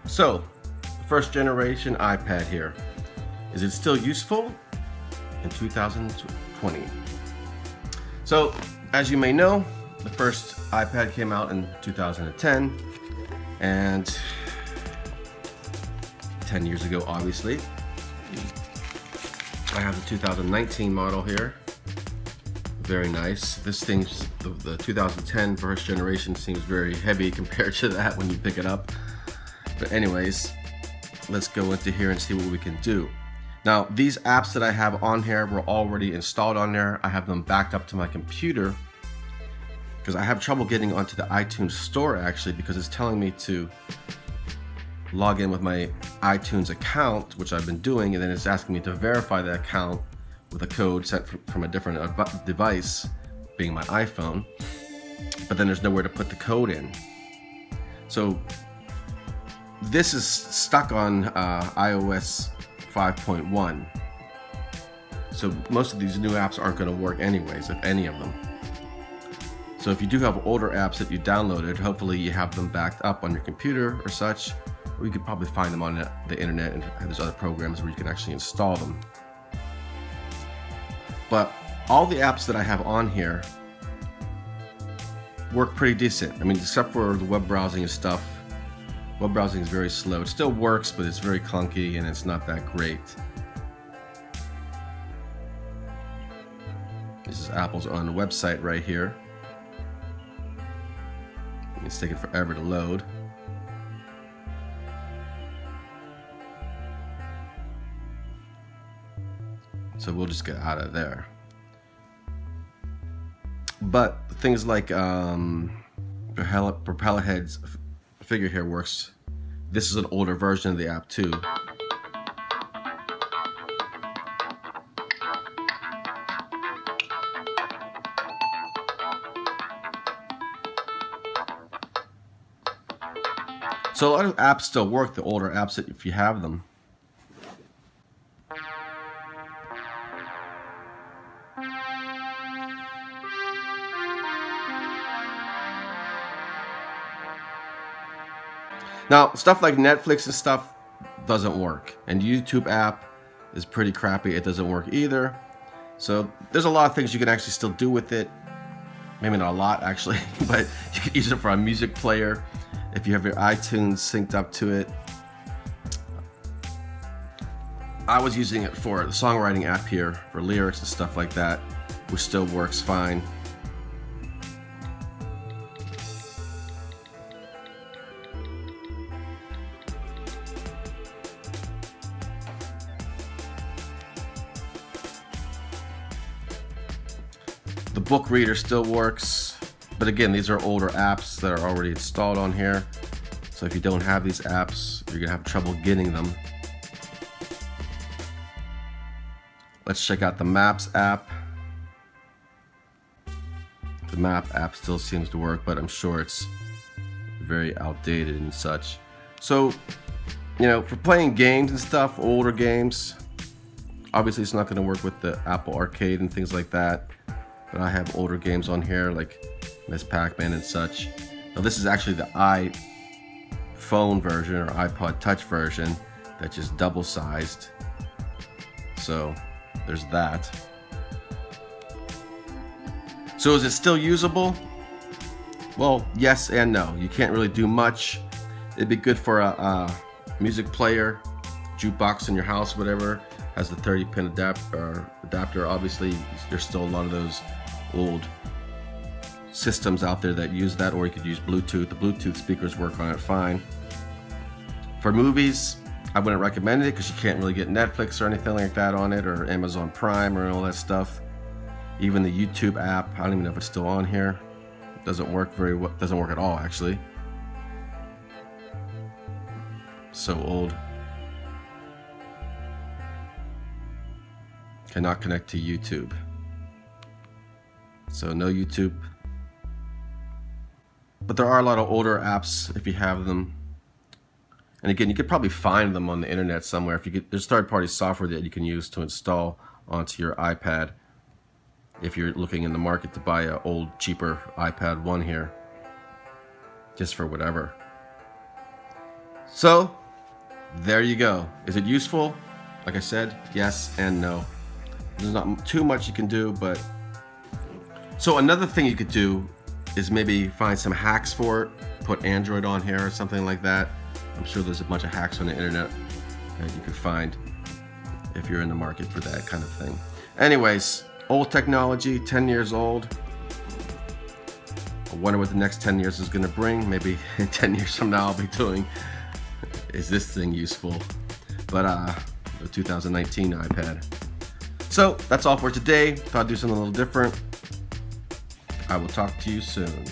So, first generation iPad here. Is it still useful in 2020? So, as you may know, the first iPad came out in 2010, and 10 years ago, obviously. I have the 2019 model here. Very nice. This thing's, the 2010 first generation seems very heavy compared to that when you pick it up. But anyways, let's go into here and see what we can do. Now, these apps that I have on here were already installed on there. I have them backed up to my computer because I have trouble getting onto the iTunes store actually, because it's telling me to log in with my iTunes account, which I've been doing, and then it's asking me to verify the account with a code sent from a different device, being my iPhone, but then there's nowhere to put the code in. So this is stuck on iOS 5.1. So most of these new apps aren't going to work anyways, if any of them. So if you do have older apps that you downloaded, hopefully you have them backed up on your computer or such, or you could probably find them on the internet, and there's other programs where you can actually install them. But all the apps that I have on here work pretty decent. I mean, except for the web browsing and stuff. Web browsing is very slow. It still works, but it's very clunky and it's not that great. This is Apple's own website right here. It's taking forever to load. So we'll just get out of there. But things like Propeller Head's figure here works. This is an older version of the app too. So a lot of apps still work, the older apps, if you have them. Now, stuff like Netflix and stuff doesn't work, and YouTube app is pretty crappy. It doesn't work either. So there's a lot of things you can actually still do with it. Maybe not a lot actually, but you can use it for a music player if you have your iTunes synced up to it. I was using it for the songwriting app here for lyrics and stuff like that, which still works fine. The book reader still works, but again, these are older apps that are already installed on here. So if you don't have these apps, you're gonna have trouble getting them. Let's check out the Maps app. The Map app still seems to work, but I'm sure it's very outdated and such. So, you know, for playing games and stuff, older games, obviously it's not gonna work with the Apple Arcade and things like that. But I have older games on here like Miss Pac-Man and such. Now this is actually the iPhone version or iPod Touch version that's just double sized. So there's that. So is it still usable? Well, yes and no. You can't really do much. It'd be good for a music player, jukebox in your house, whatever. Has the 30-pin adapter. Obviously, there's still a lot of those old systems out there that use that, or you could use Bluetooth. The Bluetooth speakers work on it fine. For movies, I wouldn't recommend it because you can't really get Netflix or anything like that on it, or Amazon Prime or all that stuff. Even the YouTube app, I don't even know if it's still on here. It doesn't work very well. Doesn't work at all, actually. So old. Cannot connect to YouTube. So no YouTube. But there are a lot of older apps if you have them. And again, you could probably find them on the internet somewhere. If you could, there's third-party software that you can use to install onto your iPad if you're looking in the market to buy an old, cheaper iPad 1 here, just for whatever. So there you go. Is it useful? Like I said, yes and no. There's not too much you can do, but so another thing you could do is maybe find some hacks for it, put Android on here or something like that. I'm sure there's a bunch of hacks on the internet that you could find if you're in the market for that kind of thing. Anyways, old technology, 10 years old. I wonder what the next 10 years is going to bring. Maybe 10 years from now I'll be doing, is this thing useful? But the 2019 iPad. So that's all for today. Thought I'd do something a little different. I will talk to you soon.